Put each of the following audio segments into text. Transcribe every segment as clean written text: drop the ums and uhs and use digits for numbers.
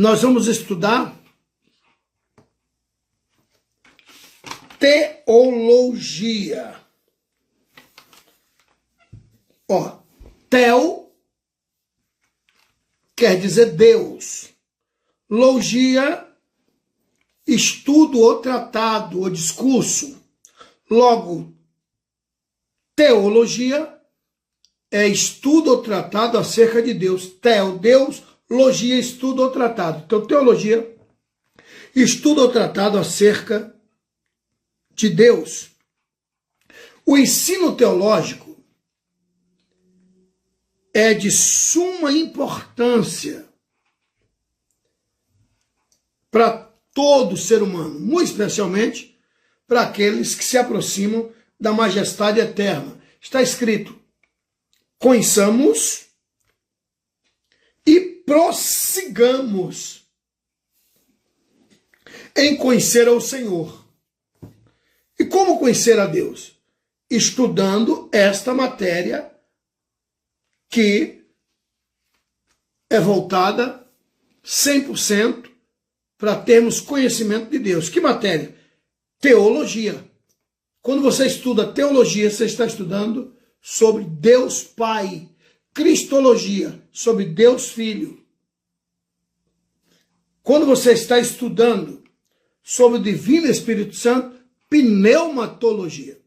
nós vamos estudar teologia. Ó, teo quer dizer Deus. Logia, estudo ou tratado ou discurso. Logo, teologia é estudo ou tratado acerca de Deus. Teo, Deus, logia, estudo ou tratado. Então, teologia, estudo ou tratado acerca de Deus. O ensino teológico é de suma importância para todo ser humano, muito especialmente para aqueles que se aproximam da majestade eterna. Está escrito: conheçamos e prossigamos em conhecer ao Senhor. E como conhecer a Deus? Estudando esta matéria que é voltada 100% para termos conhecimento de Deus. Que matéria? Teologia. Quando você estuda teologia, você está estudando sobre Deus Pai. Cristologia, sobre Deus Filho. Quando você está estudando sobre o Divino Espírito Santo, pneumatologia.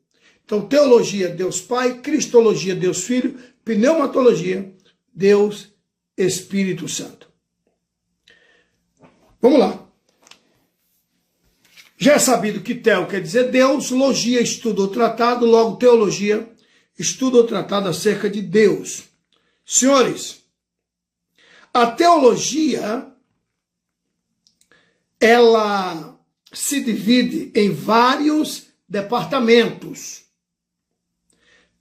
Então, teologia, Deus Pai; cristologia, Deus Filho; pneumatologia, Deus Espírito Santo. Vamos lá. Já é sabido que teo quer dizer Deus, logia, estudo ou tratado, logo teologia, estudo ou tratado acerca de Deus. Senhores, a teologia, ela se divide em vários departamentos.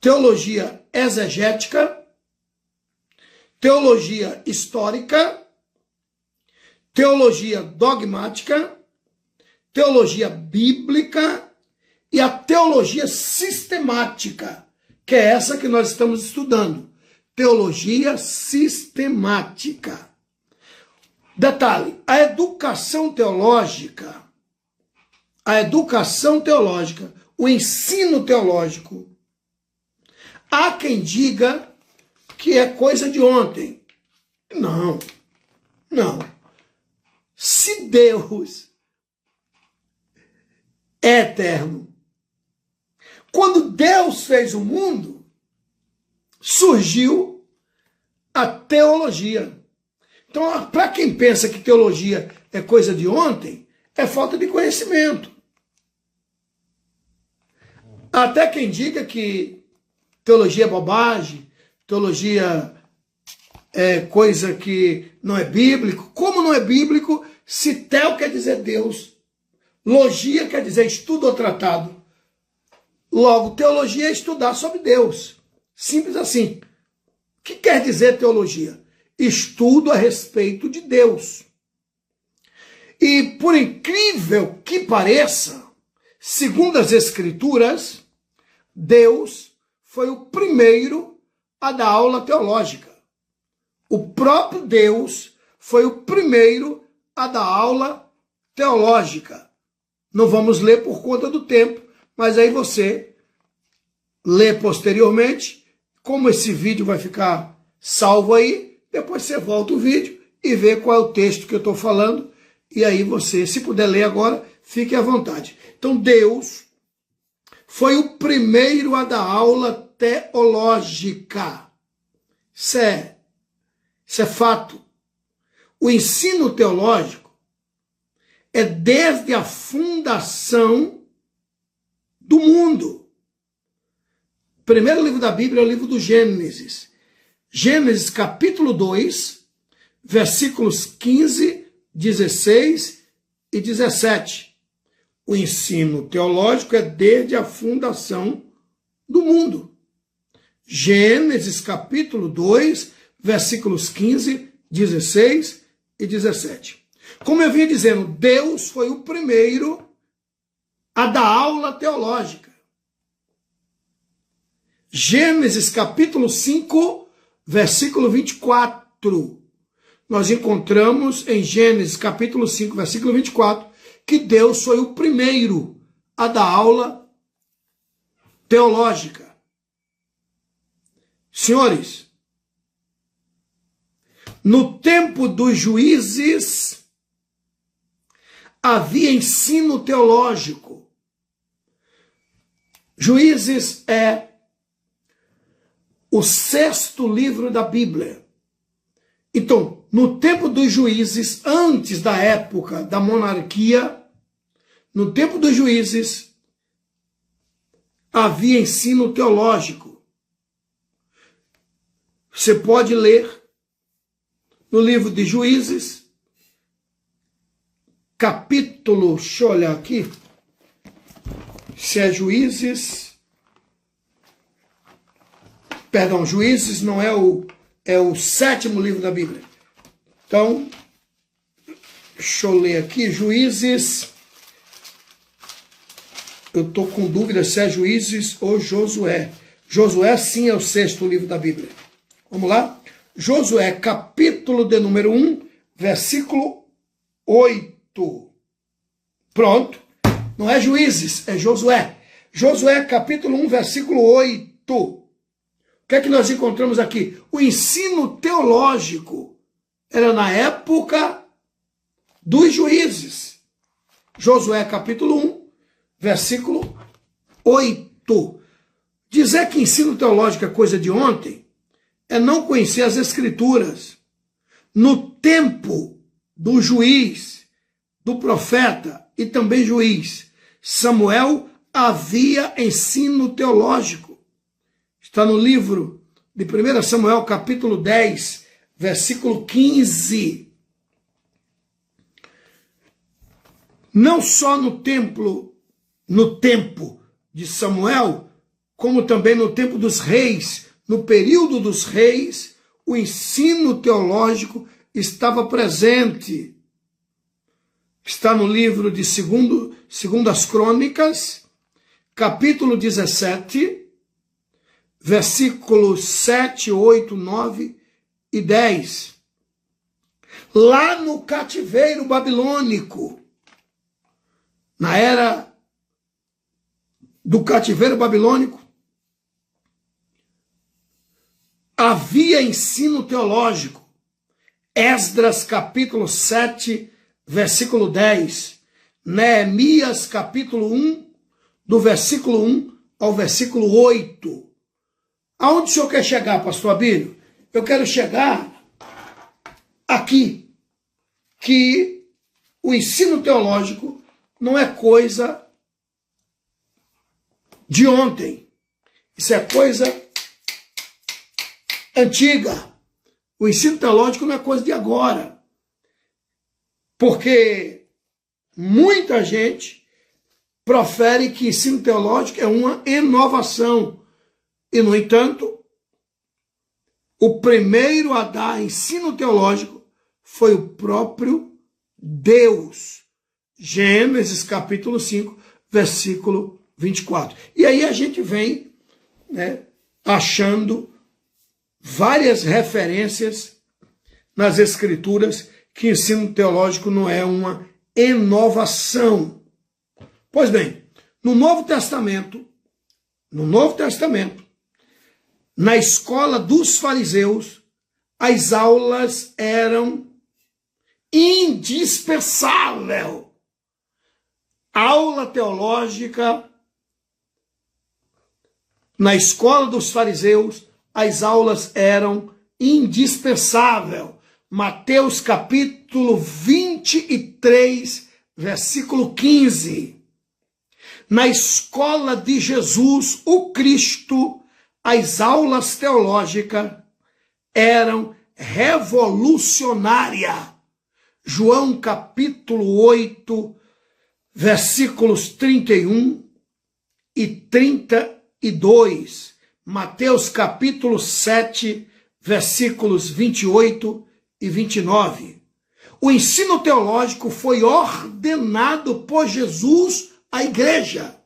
Teologia exegética, teologia histórica, teologia dogmática, teologia bíblica e a teologia sistemática, que é essa que nós estamos estudando. Teologia sistemática. Detalhe, a educação teológica, o ensino teológico, há quem diga que é coisa de ontem. Não. Se Deus é eterno, quando Deus fez o mundo, surgiu a teologia. Então, para quem pensa que teologia é coisa de ontem, é falta de conhecimento. Até quem diga que teologia é bobagem, teologia é coisa que não é bíblico. Como não é bíblico se teo quer dizer Deus, logia quer dizer estudo ou tratado? Logo, teologia é estudar sobre Deus. Simples assim. O que quer dizer teologia? Estudo a respeito de Deus. E por incrível que pareça, segundo as Escrituras, Deus foi o primeiro a dar aula teológica. O próprio Deus foi o primeiro a dar aula teológica. Não vamos ler por conta do tempo, mas aí você lê posteriormente. Como esse vídeo vai ficar salvo aí, depois você volta o vídeo e vê qual é o texto que eu estou falando. E aí você, se puder ler agora, fique à vontade. Então Deus foi o primeiro a dar aula teológica. Isso é fato. O ensino teológico é desde a fundação do mundo. O primeiro livro da Bíblia é o livro do Gênesis. Gênesis capítulo 2, versículos 15, 16 e 17. O ensino teológico é desde a fundação do mundo. Gênesis capítulo 2, versículos 15, 16 e 17. Como eu vinha dizendo, Deus foi o primeiro a dar aula teológica. Gênesis capítulo 5, versículo 24. nós encontramos em Gênesis capítulo 5, versículo 24, que Deus foi o primeiro a dar aula teológica. Senhores, no tempo dos juízes, havia ensino teológico. Juízes é o 6º livro da Bíblia. Então, no tempo dos juízes, antes da época da monarquia, no tempo dos juízes, havia ensino teológico. Você pode ler no livro de Juízes, capítulo, deixa eu olhar aqui, se é Juízes, perdão, Juízes não é o 7º livro da Bíblia. Então, deixa eu ler aqui, Juízes, eu estou com dúvida se é Juízes ou Josué. Josué sim é o 6º livro da Bíblia. Vamos lá? Josué, capítulo de número 1, versículo 8. Pronto. Não é Juízes, é Josué. Josué, capítulo 1, versículo 8. O que é que nós encontramos aqui? O ensino teológico era na época dos juízes. Josué, capítulo 1, versículo 8. Dizer que ensino teológico é coisa de ontem é não conhecer as Escrituras. No tempo do juiz, do profeta e também juiz Samuel, havia ensino teológico. Está no livro de 1 Samuel, capítulo 10, versículo 15. Não só no tempo de Samuel, como também no tempo dos reis, no período dos reis, o ensino teológico estava presente. Está no livro de Segundas Crônicas, capítulo 17, versículos 7, 8, 9 e 10. Lá no cativeiro babilônico, na era do cativeiro babilônico, havia ensino teológico. Esdras, capítulo 7, versículo 10. Neemias, capítulo 1, do versículo 1 ao versículo 8. Aonde o senhor quer chegar, pastor Abílio? Eu quero chegar aqui, que o ensino teológico não é coisa de ontem. Isso é coisa antiga. O ensino teológico não é coisa de agora. Porque muita gente profere que ensino teológico é uma inovação. E, no entanto, o primeiro a dar ensino teológico foi o próprio Deus. Gênesis capítulo 5, versículo 24. E aí a gente vem, achando várias referências nas Escrituras que ensino teológico não é uma inovação. Pois bem, no Novo Testamento, na escola dos fariseus, as aulas eram indispensáveis. Aula teológica na escola dos fariseus, as aulas eram indispensáveis. Mateus capítulo 23, versículo 15. Na escola de Jesus, o Cristo, as aulas teológicas eram revolucionárias. João capítulo 8, versículos 31 e 32. Mateus capítulo 7, versículos 28 e 29. O ensino teológico foi ordenado por Jesus à igreja.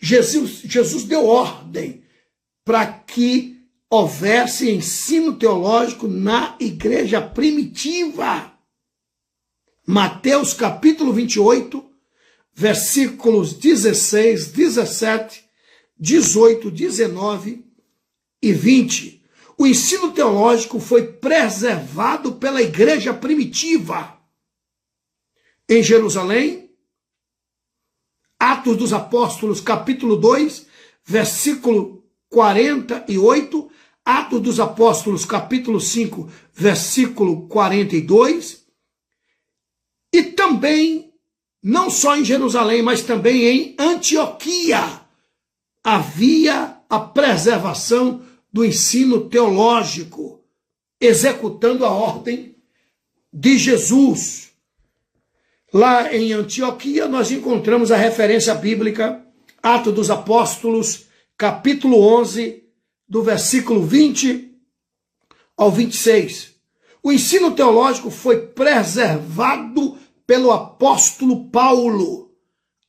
Jesus deu ordem para que houvesse ensino teológico na igreja primitiva. Mateus capítulo 28, versículos 16, 17, 18, 19 e 20. O ensino teológico foi preservado pela igreja primitiva. Em Jerusalém, Atos dos Apóstolos, capítulo 2, versículo 48, Atos dos Apóstolos, capítulo 5, versículo 42, e também, não só em Jerusalém, mas também em Antioquia, havia a preservação do ensino teológico, executando a ordem de Jesus. Lá em Antioquia, nós encontramos a referência bíblica, Atos dos Apóstolos, capítulo 11, do versículo 20 ao 26. O ensino teológico foi preservado pelo apóstolo Paulo.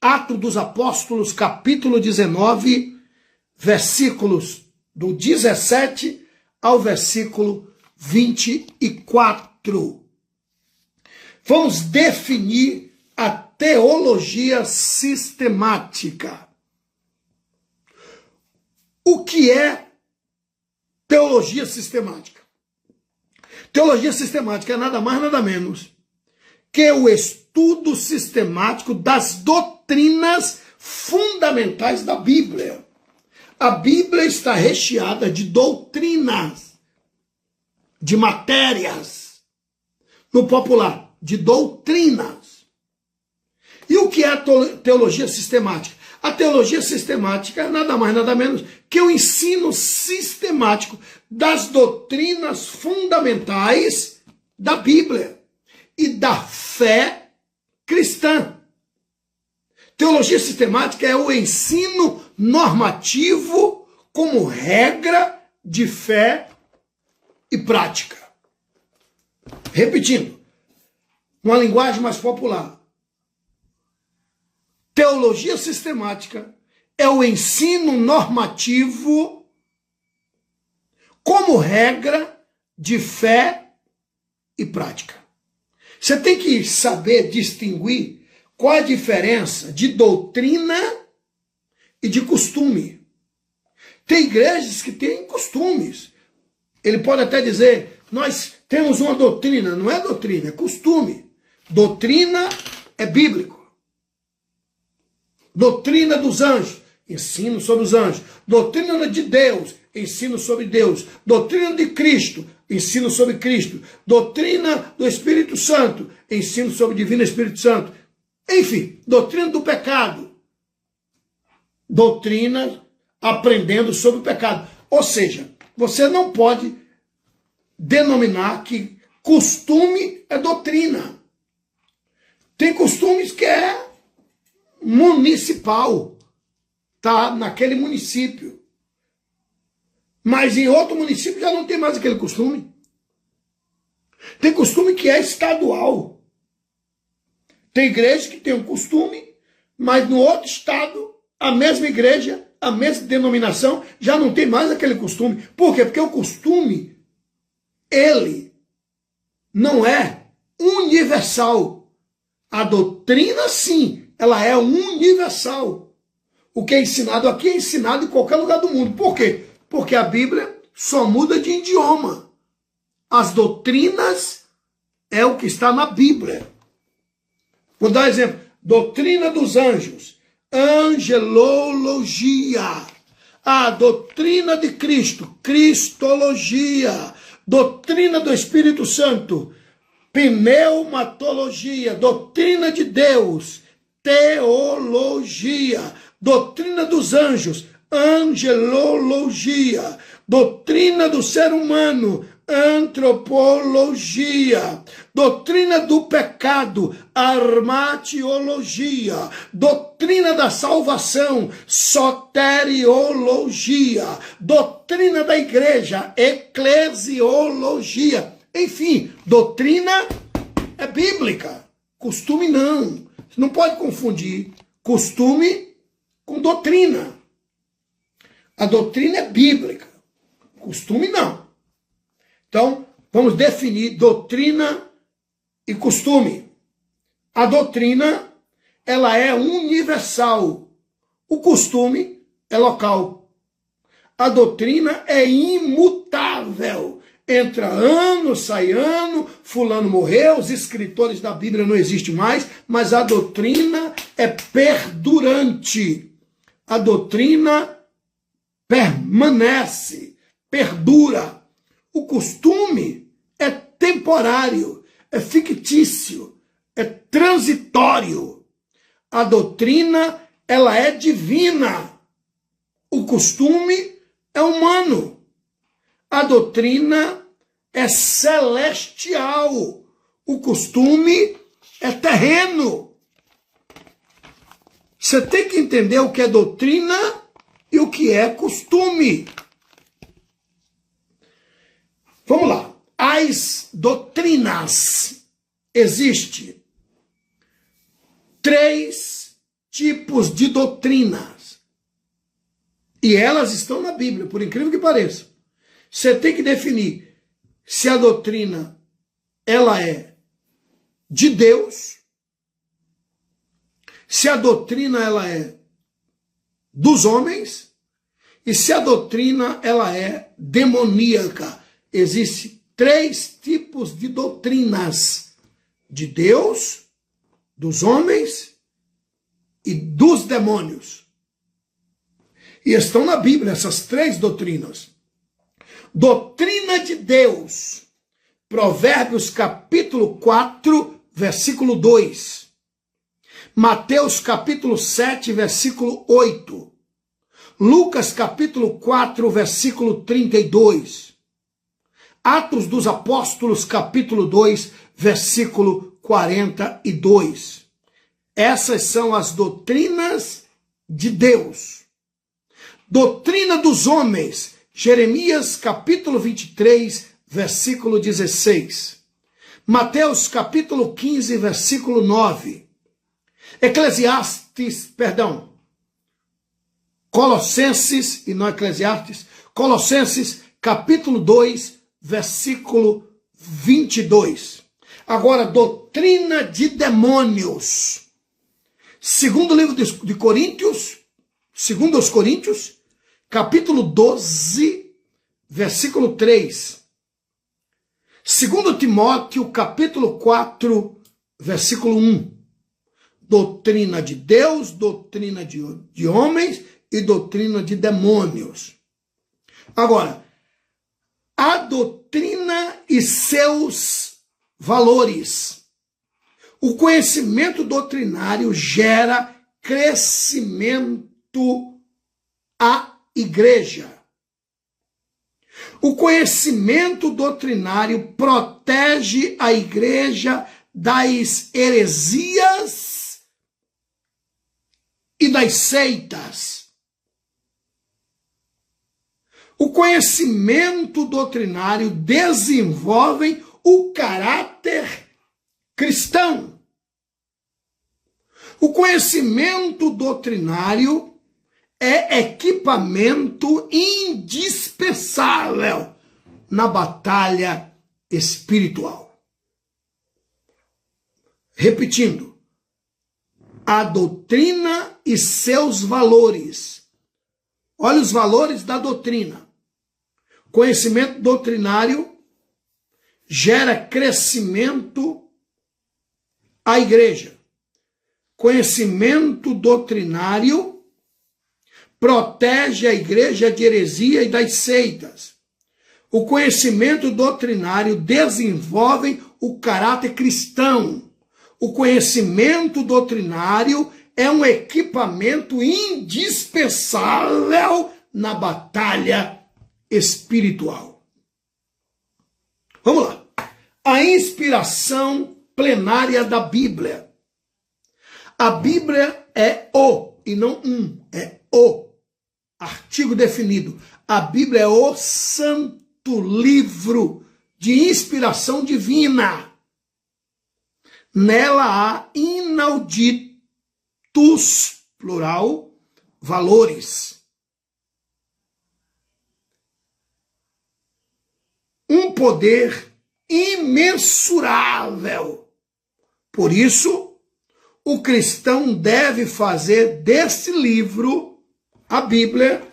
Atos dos Apóstolos, capítulo 19, versículos do 17 ao versículo 24. Vamos definir a teologia sistemática. O que é teologia sistemática? Teologia sistemática é nada mais, nada menos que o estudo sistemático das doutrinas fundamentais da Bíblia. A Bíblia está recheada de doutrinas, de matérias, no popular, de doutrinas. E o que é a teologia sistemática? A teologia sistemática é nada mais, nada menos que o ensino sistemático das doutrinas fundamentais da Bíblia e da fé cristã. Teologia sistemática é o ensino normativo como regra de fé e prática. Repetindo, numa linguagem mais popular, teologia sistemática é o ensino normativo como regra de fé e prática. Você tem que saber distinguir qual a diferença de doutrina e de costume. Tem igrejas que têm costumes. Ele pode até dizer, nós temos uma doutrina. Não é doutrina, é costume. Doutrina é bíblico. Doutrina dos anjos, ensino sobre os anjos. Doutrina de Deus, ensino sobre Deus. Doutrina de Cristo, ensino sobre Cristo. Doutrina do Espírito Santo, ensino sobre o Divino Espírito Santo. Enfim, doutrina do pecado. Doutrina aprendendo sobre o pecado. Ou seja, você não pode denominar que costume é doutrina. Tem costumes que é municipal, tá naquele município. Mas em outro município já não tem mais aquele costume. Tem costume que é estadual. Tem igreja que tem um costume, mas no outro estado, a mesma igreja, a mesma denominação, já não tem mais aquele costume. Por quê? Porque o costume, ele não é universal. A doutrina, sim, ela é universal. O que é ensinado aqui é ensinado em qualquer lugar do mundo. Por quê? Porque a Bíblia só muda de idioma. As doutrinas é o que está na Bíblia. Vou dar um exemplo. Doutrina dos anjos. Angelologia. A doutrina de Cristo. Cristologia. Doutrina do Espírito Santo. Pneumatologia. Doutrina de Deus. Teologia. Doutrina dos anjos. Angelologia. Doutrina do ser humano. Antropologia. Doutrina do pecado. Armatiologia. Doutrina da salvação. Soteriologia. Doutrina da igreja. Eclesiologia. Enfim, doutrina é bíblica. Costume não. Você não pode confundir costume com doutrina. A doutrina é bíblica. costume não. Então, vamos definir doutrina e costume. A doutrina, ela é universal. O costume é local. A doutrina é imutável. Entra ano, sai ano, fulano morreu, os escritores da Bíblia não existem mais, mas a doutrina é perdurante. A doutrina permanece, perdura. O costume é temporário, é fictício, é transitório. A doutrina, ela é divina. O costume é humano. A doutrina é celestial. O costume é terreno. Você tem que entender o que é doutrina e o que é costume. Vamos lá. As doutrinas. Existem 3 tipos de doutrinas. E elas estão na Bíblia, por incrível que pareça. Você tem que definir se a doutrina ela é de Deus, se a doutrina ela é dos homens e se a doutrina ela é demoníaca. Existem 3 tipos de doutrinas: de Deus, dos homens e dos demônios. E estão na Bíblia essas 3 doutrinas. Doutrina de Deus, Provérbios capítulo 4, versículo 2. Mateus capítulo 7, versículo 8. Lucas capítulo 4, versículo 32. Atos dos Apóstolos capítulo 2, versículo 42. Essas são as doutrinas de Deus. Doutrina dos homens, Jeremias capítulo 23, versículo 16. Mateus capítulo 15, versículo 9. Colossenses, e não Eclesiastes, Colossenses capítulo 2, versículo 22. Agora, doutrina de demônios. Segundo livro de Coríntios, segundo aos Coríntios, capítulo 12, versículo 3. Segundo Timóteo, capítulo 4, versículo 1. Doutrina de Deus, doutrina de homens e doutrina de demônios. Agora, a doutrina e seus valores. O conhecimento doutrinário gera crescimento à igreja. O conhecimento doutrinário protege a igreja das heresias e das seitas. O conhecimento doutrinário desenvolve o caráter cristão. O conhecimento doutrinário é equipamento indispensável na batalha espiritual. Repetindo, a doutrina e seus valores. Olha os valores da doutrina. Conhecimento doutrinário gera crescimento à igreja. Conhecimento doutrinário protege a igreja de heresia e das seitas. O conhecimento doutrinário desenvolve o caráter cristão. O conhecimento doutrinário é um equipamento indispensável na batalha espiritual. Vamos lá. A inspiração plenária da Bíblia. A Bíblia é o, e não um, é o. Artigo definido. A Bíblia é o santo livro de inspiração divina. Nela há inauditos, plural, valores. um poder imensurável. Por isso, o cristão deve fazer desse livro, a Bíblia,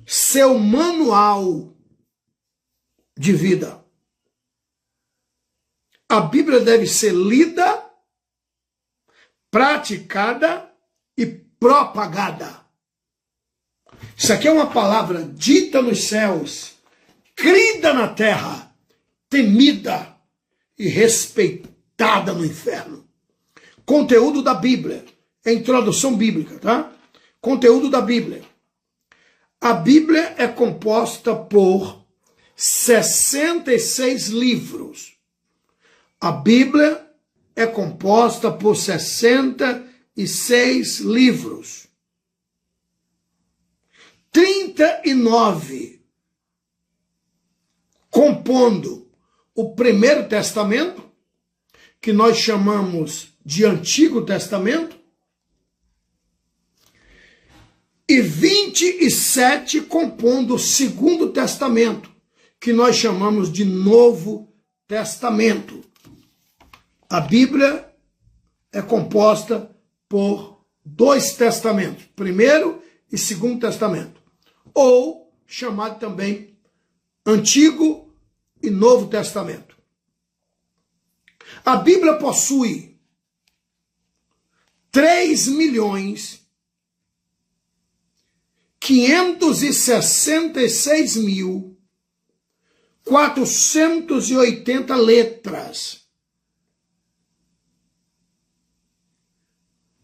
seu manual de vida. A Bíblia deve ser lida, praticada e propagada. Isso aqui é uma palavra dita nos céus, crida na terra, temida e respeitada no inferno. Conteúdo da Bíblia, é introdução bíblica, tá? Conteúdo da Bíblia. A Bíblia é composta por 66 livros. A Bíblia é composta por 66 livros. 39 compondo o Primeiro Testamento, que nós chamamos de Antigo Testamento, e 27 compondo o Segundo Testamento, que nós chamamos de Novo Testamento. A Bíblia é composta por 2 testamentos, Primeiro e Segundo Testamento, ou chamado também Antigo e Novo Testamento. A Bíblia possui 3.566.480 letras,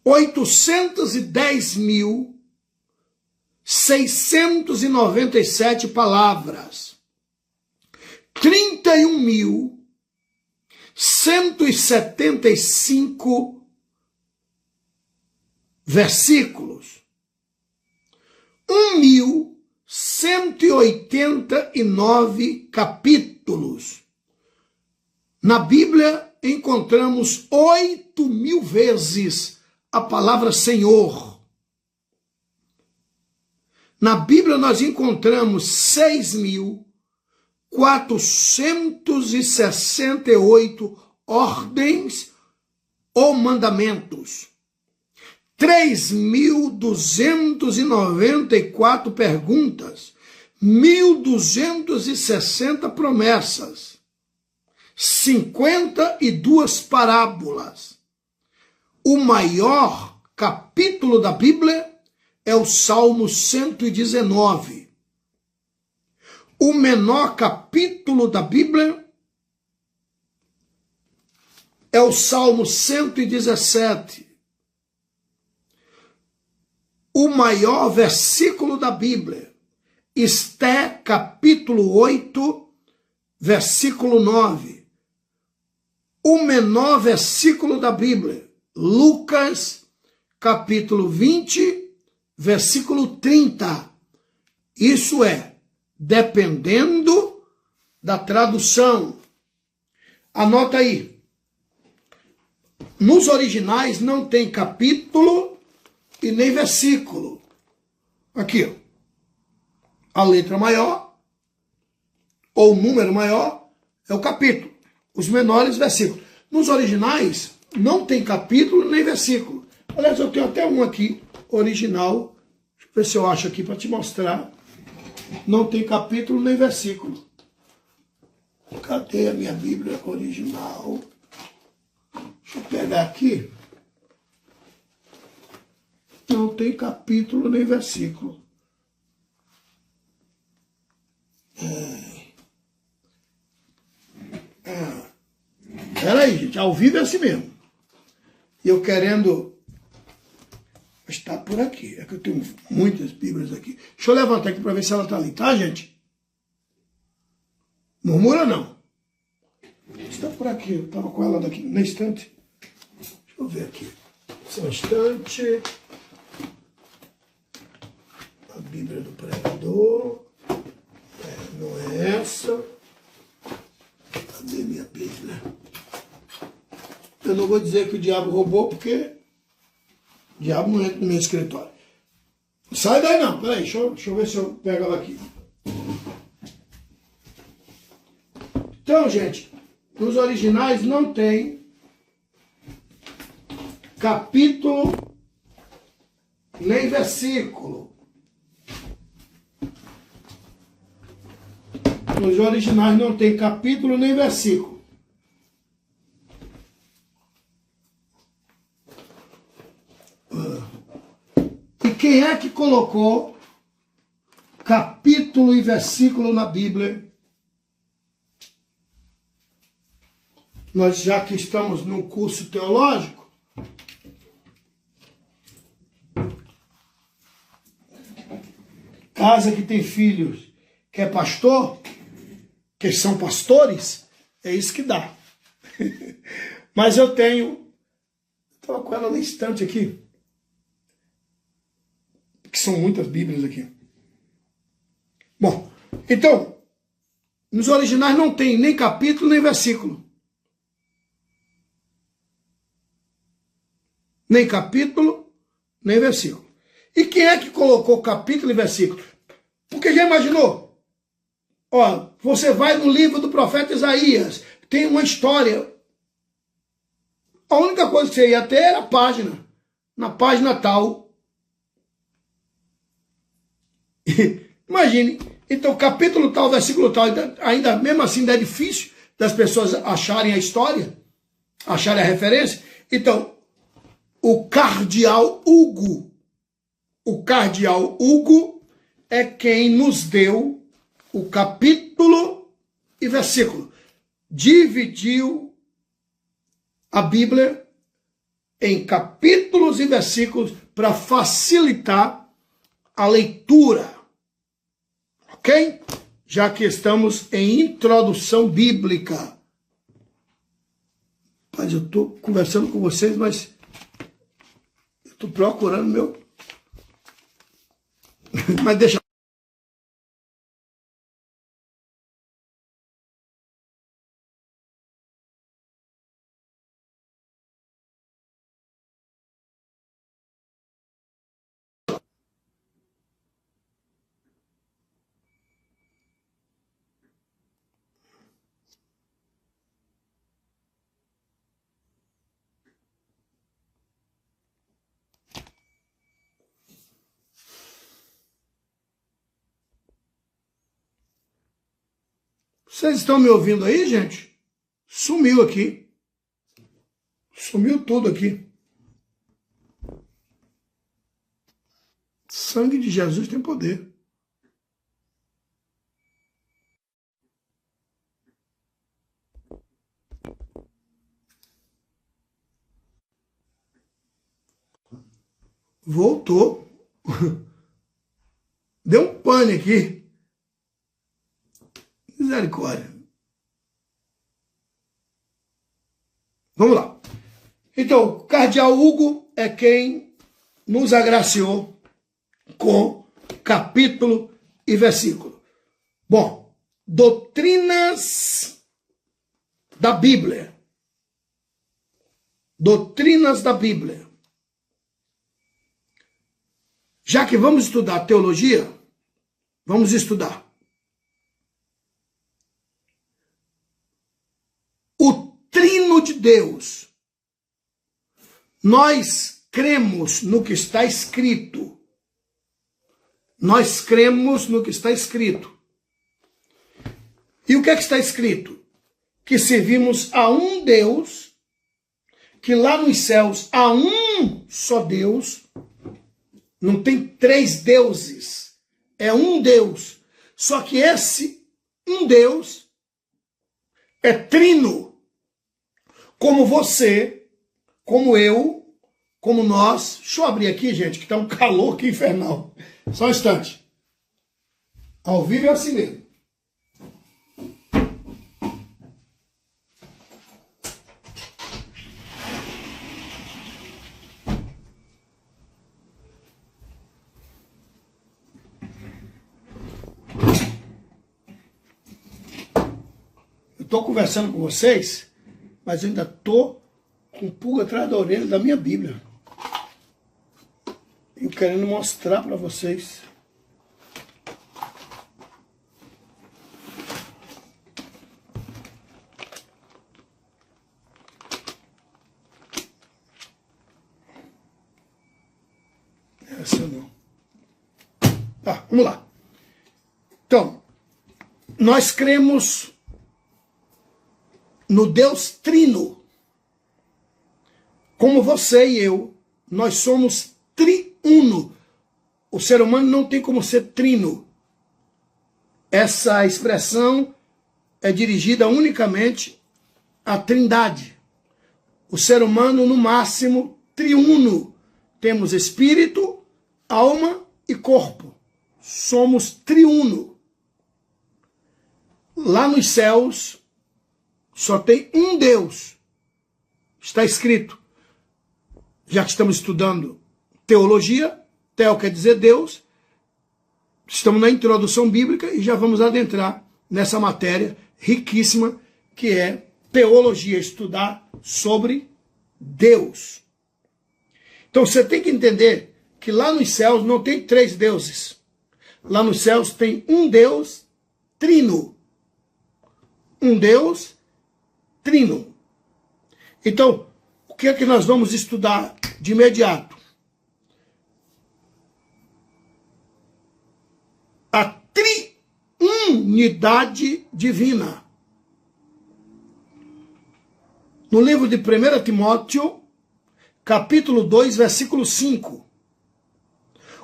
810.697 palavras, 31.175 versículos, 1.189 capítulos. Na Bíblia encontramos 8.000 vezes a palavra Senhor. Na Bíblia nós encontramos 6.468 ordens ou mandamentos, 3.294 perguntas, 1.260 promessas, 52 parábolas. O maior capítulo da Bíblia é o Salmo 119. O menor capítulo da Bíblia é o Salmo 117. O maior versículo da Bíblia, Esté, capítulo 8, versículo 9. O menor versículo da Bíblia, Lucas, capítulo 20, versículo 30. Isso é, dependendo da tradução. Anota aí. Nos originais não tem capítulo e nem versículo. Aqui, ó. A letra maior, ou o número maior, é o capítulo. Os menores, versículos. Nos originais, não tem capítulo nem versículo. Aliás, eu tenho até um aqui, original. Deixa eu ver se eu acho aqui para te mostrar. Não tem capítulo nem versículo. Cadê a minha Bíblia original? Deixa eu pegar aqui. Não tem capítulo nem versículo. Peraí, gente, ao vivo é assim mesmo. E eu querendo... Está por aqui. É que eu tenho muitas Bíblias aqui. Deixa eu levantar aqui para ver se ela está ali, tá, gente? Murmura não. Está por aqui. Eu estava com ela daqui na estante. Deixa eu ver aqui. Só um instante. A Bíblia do Pregador. Não é essa. Cadê minha Bíblia? Eu não vou dizer que o diabo roubou, porque o diabo não entra no meu escritório. Sai daí não, peraí, deixa eu ver se eu pego ela aqui. Então, gente, nos originais não tem capítulo nem versículo. Nos originais não tem capítulo nem versículo. E quem é que colocou capítulo e versículo na Bíblia? Nós, já que estamos num curso teológico, casa que tem filhos que é pastor, que são pastores, é isso que dá. Mas eu tenho, estava com ela na estante aqui, que são muitas Bíblias aqui. Bom, então, nos originais não tem nem capítulo nem versículo. Nem capítulo, nem versículo. E quem é que colocou capítulo e versículo? Porque já imaginou? Ó, você vai no livro do profeta Isaías, tem uma história. A única coisa que você ia ter era a página. Na página tal. Imagine. Então, capítulo tal, versículo tal, ainda mesmo assim ainda é difícil das pessoas acharem a história, acharem a referência. Então, o cardeal Hugo é quem nos deu o capítulo e versículo. Dividiu a Bíblia em capítulos e versículos para facilitar a leitura. Ok? Já que estamos em introdução bíblica. Mas eu estou conversando com vocês, mas estou procurando meu... Mas deixa... Vocês estão me ouvindo aí, gente? Sumiu aqui. Sumiu tudo aqui. Sangue de Jesus tem poder. Voltou. Deu um pane aqui. Misericórdia. Vamos lá. Então, o cardeal Hugo é quem nos agraciou com capítulo e versículo. Bom, doutrinas da Bíblia. Doutrinas da Bíblia. Já que vamos estudar teologia, vamos estudar o trino de Deus. Nós cremos no que está escrito. Nós cremos no que está escrito. E o que é que está escrito? Que servimos a um Deus, que lá nos céus há um só Deus. Não tem três deuses. É um Deus. Só que esse um Deus é trino. Como você, como eu, como nós. Deixa eu abrir aqui, gente, que tá um calor aqui infernal. Só um instante. Ao vivo é assim mesmo. Estou conversando com vocês, mas eu ainda estou com pulga atrás da orelha da minha Bíblia. E querendo mostrar para vocês. Essa não. Tá, vamos lá. Então, nós cremos no Deus Trino. Como você e eu, nós somos triuno. O ser humano não tem como ser trino. Essa expressão é dirigida unicamente à Trindade. O ser humano, no máximo, triuno. Temos espírito, alma e corpo. Somos triuno. Lá nos céus, só tem um Deus. Está escrito. Já que estamos estudando teologia, teo quer dizer Deus, estamos na introdução bíblica e já vamos adentrar nessa matéria riquíssima que é teologia, estudar sobre Deus. Então você tem que entender que lá nos céus não tem três deuses. Lá nos céus tem um Deus trino. Um Deus trino. Então, o que é que nós vamos estudar de imediato? A triunidade divina. No livro de 1 Timóteo, capítulo 2, versículo 5.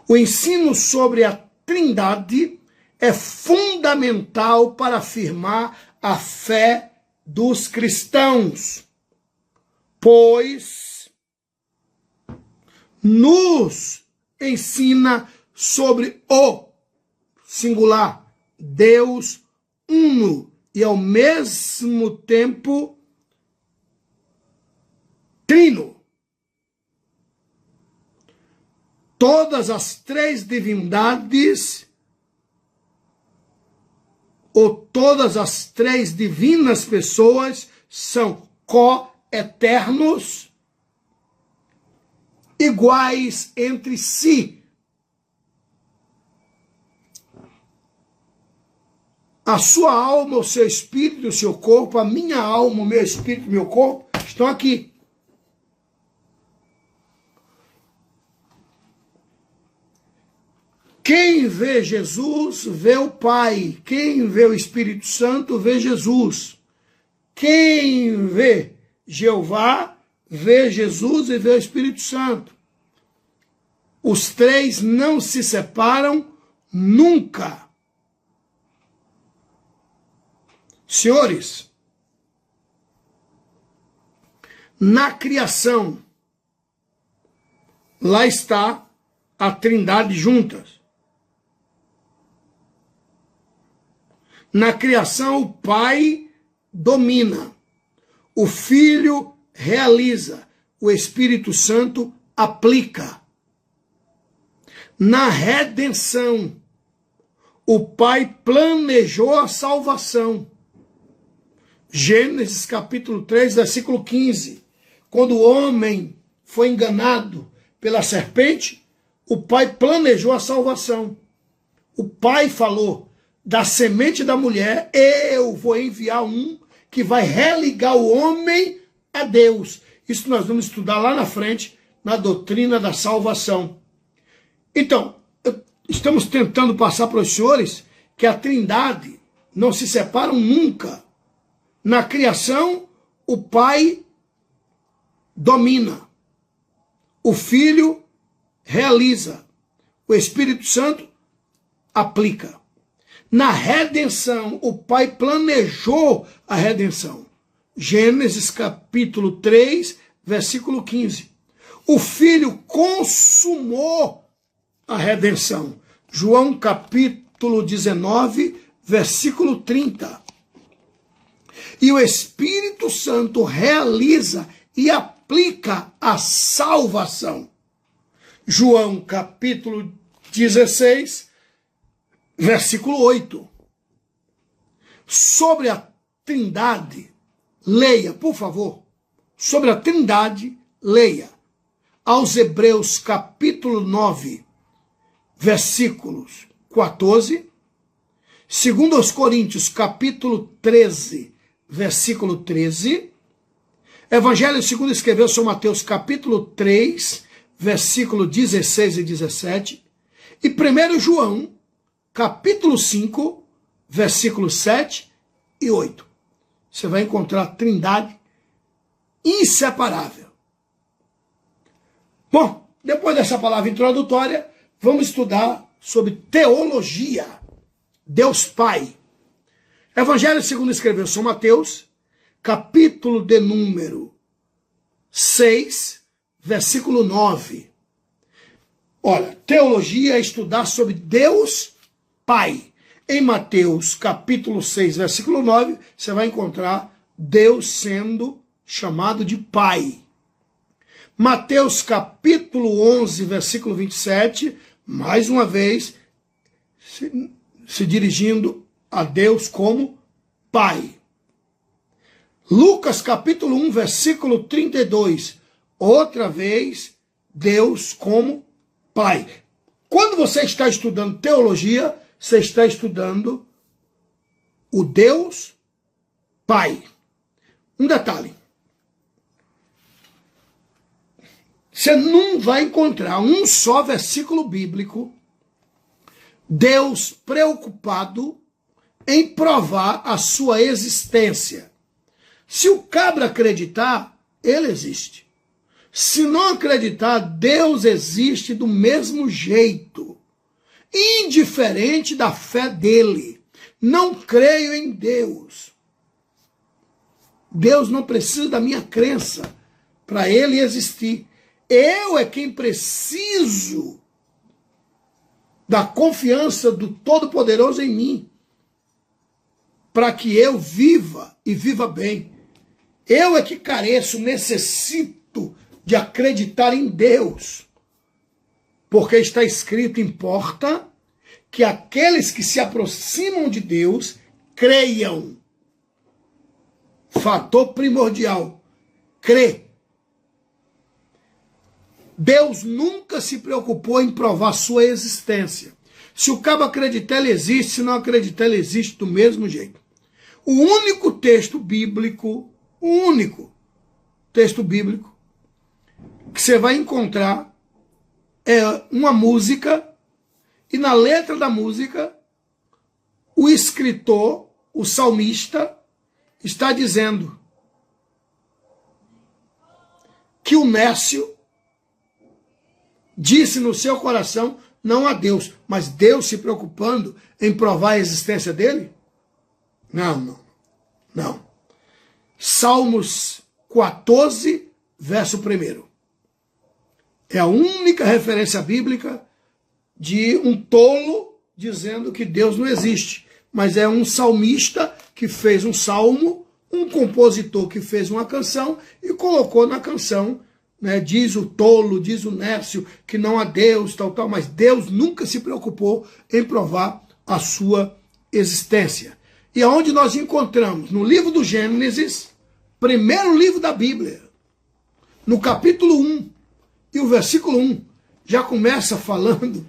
O ensino sobre a Trindade é fundamental para afirmar a fé dos cristãos, pois nos ensina sobre o singular Deus uno e ao mesmo tempo trino. Todas as três divindades ou todas as três divinas pessoas são co-eternos, iguais entre si. A sua alma, o seu espírito, o seu corpo, a minha alma, o meu espírito, o meu corpo, estão aqui. Quem vê Jesus, vê o Pai. Quem vê o Espírito Santo, vê Jesus. Quem vê Jeová, vê Jesus e vê o Espírito Santo. Os três não se separam nunca. Senhores, na criação, lá está a Trindade juntas. Na criação, o Pai domina, o Filho realiza, o Espírito Santo aplica. Na redenção, o Pai planejou a salvação. Gênesis capítulo 3, versículo 15. Quando o homem foi enganado pela serpente, o Pai planejou a salvação. O Pai falou: da semente da mulher, eu vou enviar um que vai religar o homem a Deus. Isso nós vamos estudar lá na frente, na doutrina da salvação. Então, estamos tentando passar para os senhores que a Trindade não se separam nunca. Na criação, o Pai domina, o Filho realiza, o Espírito Santo aplica. Na redenção, o Pai planejou a redenção. Gênesis capítulo 3, versículo 15. O Filho consumou a redenção. João capítulo 19, versículo 30. E o Espírito Santo realiza e aplica a salvação. João capítulo 16, versículo 8. Sobre a Trindade, leia, por favor. Sobre a Trindade, leia. Aos Hebreus, capítulo 9, versículos 14. Segundo aos Coríntios, capítulo 13, versículo 13. Evangelho segundo escreveu São Mateus, capítulo 3, versículo 16 e 17, e 1 João, capítulo 5, versículos 7 e 8. Você vai encontrar a trindade inseparável. Bom, depois dessa palavra introdutória, vamos estudar sobre teologia. Deus Pai. Evangelho segundo escreveu São Mateus, capítulo de número 6, versículo 9. Olha, teologia é estudar sobre Deus Pai. Em Mateus, capítulo 6, versículo 9, você vai encontrar Deus sendo chamado de Pai. Mateus, capítulo 11, versículo 27, mais uma vez, se dirigindo a Deus como Pai. Lucas, capítulo 1, versículo 32, outra vez, Deus como Pai. Quando você está estudando teologia, você está estudando o Deus Pai. Um detalhe. Você não vai encontrar um só versículo bíblico Deus preocupado em provar a sua existência. Se o cabra acreditar, ele existe. Se não acreditar, Deus existe do mesmo jeito, indiferente da fé dele. Não creio em Deus. Deus não precisa da minha crença para ele existir. Eu é quem preciso da confiança do Todo-Poderoso em mim, para que eu viva e viva bem. Eu é que careço, necessito de acreditar em Deus, porque está escrito, importa que aqueles que se aproximam de Deus creiam. Fator primordial, crer. Deus nunca se preocupou em provar sua existência. Se o cabo acreditar, ele existe. Se não acreditar, ele existe do mesmo jeito. O único texto bíblico que você vai encontrar é uma música, e na letra da música, o escritor, o salmista, está dizendo que o nécio disse no seu coração, não a Deus, mas Deus se preocupando em provar a existência dele? Não. Salmos 14, verso 1. É a única referência bíblica de um tolo dizendo que Deus não existe. Mas é um salmista que fez um salmo, um compositor que fez uma canção e colocou na canção, né, diz o tolo, diz o nécio, que não há Deus, tal, mas Deus nunca se preocupou em provar a sua existência. E aonde nós encontramos? No livro do Gênesis, primeiro livro da Bíblia, no capítulo 1, e o versículo 1, já começa falando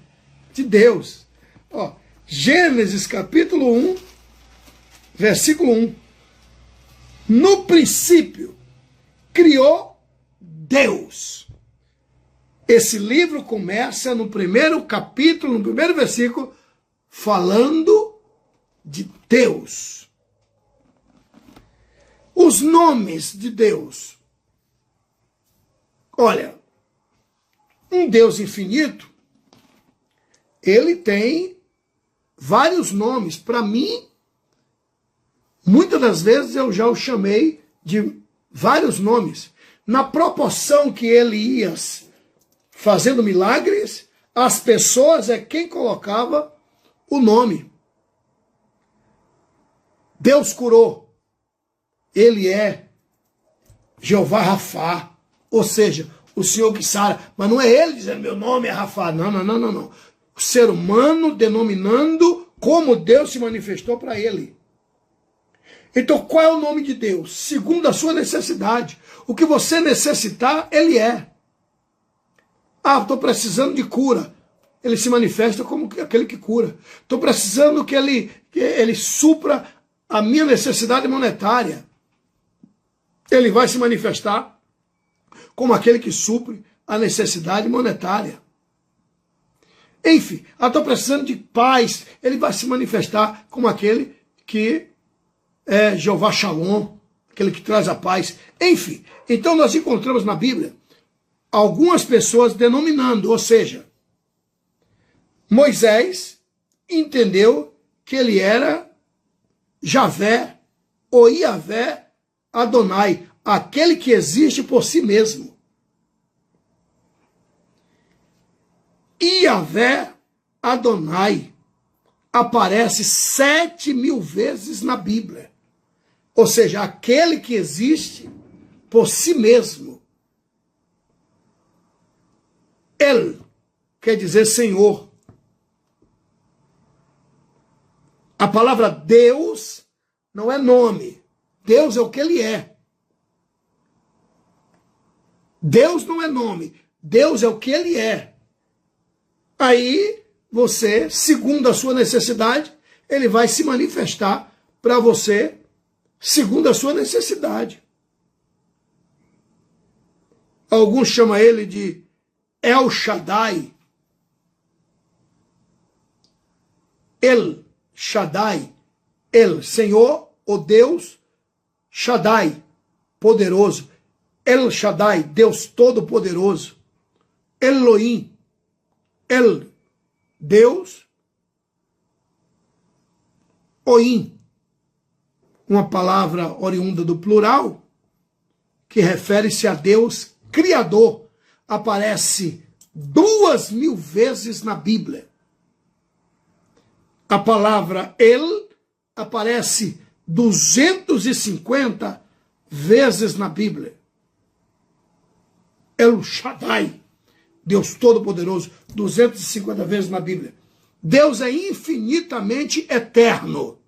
de Deus. Ó, Gênesis capítulo 1, versículo 1. No princípio, criou Deus. Esse livro começa no primeiro capítulo, no primeiro versículo, falando de Deus. Os nomes de Deus. Olha, um Deus infinito, ele tem vários nomes. Para mim, muitas das vezes eu já o chamei de vários nomes. Na proporção que ele ia fazendo milagres, as pessoas é quem colocava o nome. Deus curou. Ele é Jeová Rafá, ou seja, o Senhor que sara. Mas não é ele dizendo, meu nome é Rafá. Não. O ser humano denominando como Deus se manifestou para ele. Então, qual é o nome de Deus? Segundo a sua necessidade. O que você necessitar, ele é. Ah, estou precisando de cura. Ele se manifesta como aquele que cura. Estou precisando que ele supra a minha necessidade monetária. Ele vai se manifestar como aquele que supre a necessidade monetária. Enfim, eu estou precisando de paz. Ele vai se manifestar como aquele que é Jeová Shalom, aquele que traz a paz. Enfim, então nós encontramos na Bíblia algumas pessoas denominando, ou seja, Moisés entendeu que ele era Javé, ou Iavé Adonai, aquele que existe por si mesmo. Iavé Adonai aparece 7.000 vezes na Bíblia. Ou seja, aquele que existe por si mesmo. El quer dizer Senhor. A palavra Deus não é nome. Deus é o que ele é. Deus não é nome. Deus é o que ele é. Aí você, segundo a sua necessidade, ele vai se manifestar para você segundo a sua necessidade. Alguns chamam ele de El Shaddai. El Shaddai. El, Senhor, o Deus, Shaddai, poderoso. El Shaddai, Deus Todo-Poderoso. Elohim, El, Deus. Oim, uma palavra oriunda do plural, que refere-se a Deus Criador, aparece 2.000 vezes na Bíblia. A palavra El aparece 250 vezes na Bíblia. El Shaddai, Deus Todo-Poderoso, 250 vezes na Bíblia. Deus é infinitamente eterno.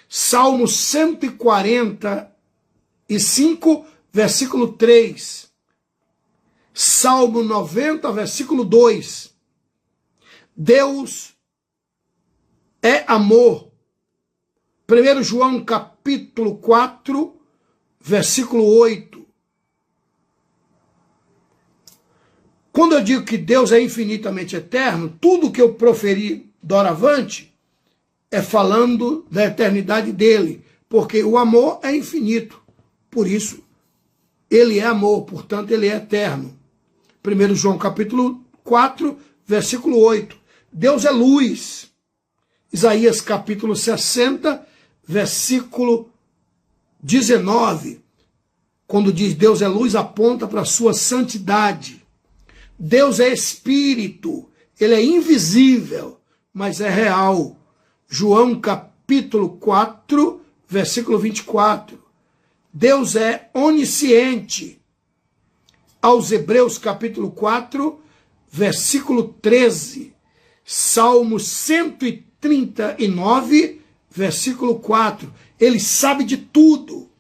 Salmo 145, versículo 3. Salmo 90, versículo 2. Deus é amor. 1 João capítulo 4, versículo 8. Quando eu digo que Deus é infinitamente eterno, tudo que eu proferi doravante é falando da eternidade dele, porque o amor é infinito. Por isso, ele é amor, portanto, ele é eterno. 1 João capítulo 4, versículo 8. Deus é luz. Isaías capítulo 60, versículo 19. Quando diz Deus é luz, aponta para a sua santidade. Deus é espírito. Ele é invisível, mas é real. João capítulo 4, versículo 24. Deus é onisciente. Aos Hebreus capítulo 4, versículo 13. Salmo 139, versículo 4. Ele sabe de tudo.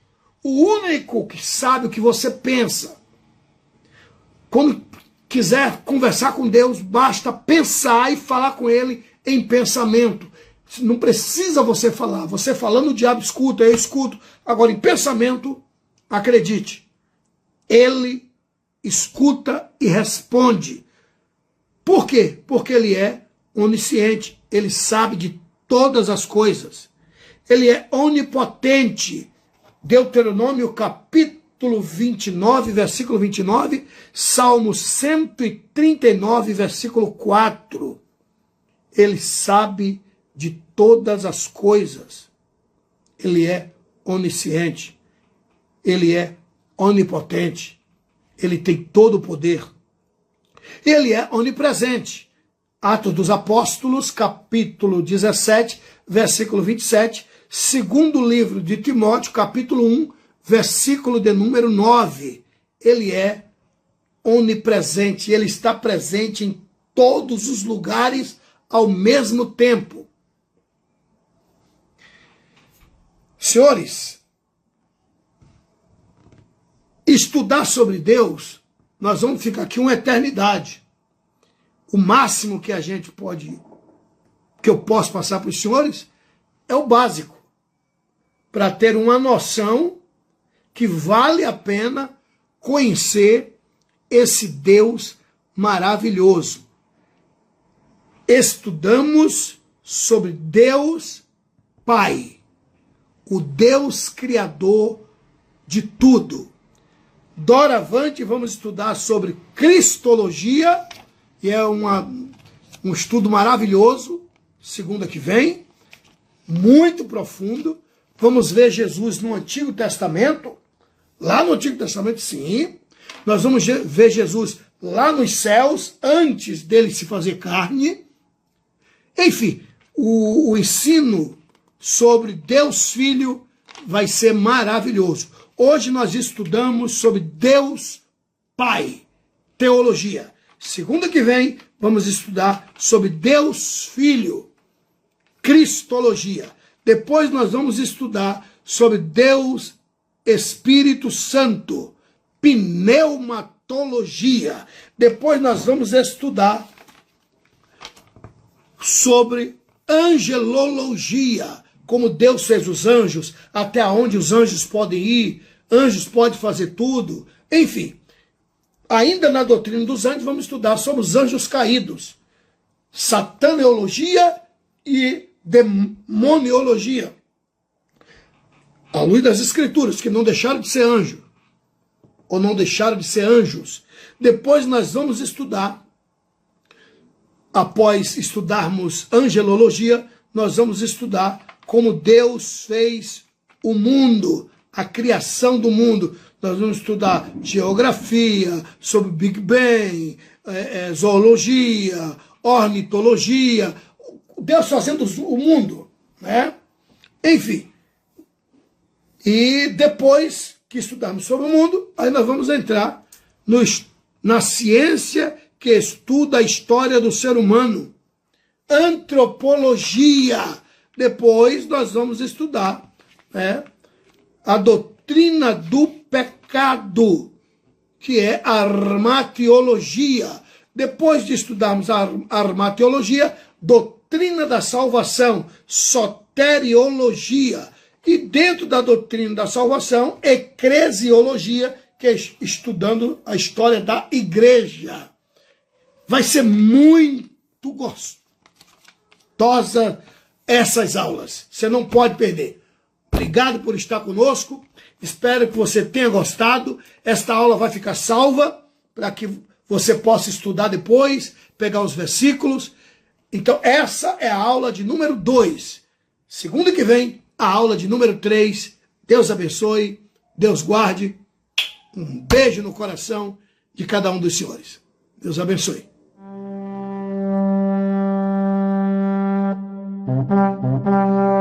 O único que sabe o que você pensa. Quando quiser conversar com Deus, basta pensar e falar com ele em pensamento. Não precisa você falar. Você falando, o diabo escuta, eu escuto. Agora, em pensamento, acredite, ele escuta e responde. Por quê? Porque ele é onisciente. Ele sabe de todas as coisas. Ele é onipotente. Deuteronômio capítulo 29, versículo 29. Salmo 139, versículo 4. Ele sabe de todas as coisas. Ele é onisciente. Ele é onipotente. Ele tem todo o poder. Ele é onipresente. Atos dos Apóstolos, capítulo 17, versículo 27. Segundo livro de Timóteo, capítulo 1, versículo de número 9. Ele é onipresente. Ele está presente em todos os lugares ao mesmo tempo. Senhores, estudar sobre Deus, nós vamos ficar aqui uma eternidade. O máximo que a gente pode, que eu posso passar para os senhores, é o básico, para ter uma noção que vale a pena conhecer esse Deus maravilhoso. Estudamos sobre Deus Pai, o Deus Criador de tudo. Doravante, vamos estudar sobre Cristologia, e é um estudo maravilhoso, segunda que vem, muito profundo. Vamos ver Jesus no Antigo Testamento, lá no Antigo Testamento, sim. Nós vamos ver Jesus lá nos céus, antes dele se fazer carne. Enfim, o ensino sobre Deus Filho vai ser maravilhoso. Hoje nós estudamos sobre Deus Pai, teologia. Segunda que vem, vamos estudar sobre Deus Filho, cristologia. Depois nós vamos estudar sobre Deus Espírito Santo, pneumatologia. Depois nós vamos estudar sobre angelologia, como Deus fez os anjos, até onde os anjos podem ir, anjos podem fazer tudo, enfim. Ainda na doutrina dos anjos, vamos estudar sobre os anjos caídos, sataneologia e demoniologia, à luz das escrituras, que não deixaram de ser anjo, ou não deixaram de ser anjos. Depois nós vamos estudar, após estudarmos angelologia, nós vamos estudar como Deus fez o mundo, a criação do mundo. Nós vamos estudar geografia, sobre Big Bang, zoologia, ornitologia, Deus fazendo o mundo, né? Enfim. E depois que estudarmos sobre o mundo, aí nós vamos entrar na ciência que estuda a história do ser humano, antropologia. Depois nós vamos estudar, né, a doutrina do pecado, que é a armatiologia. Depois de estudarmos a armatiologia, doutrina da salvação, soteriologia. E dentro da doutrina da salvação, eclesiologia, que é estudando a história da igreja. Vai ser muito gostosa essas aulas. Você não pode perder. Obrigado por estar conosco. Espero que você tenha gostado. Esta aula vai ficar salva para que você possa estudar depois, pegar os versículos. Então, essa é a aula de número 2. Segunda que vem, a aula de número 3. Deus abençoe, Deus guarde. Um beijo no coração de cada um dos senhores. Deus abençoe. Thank you.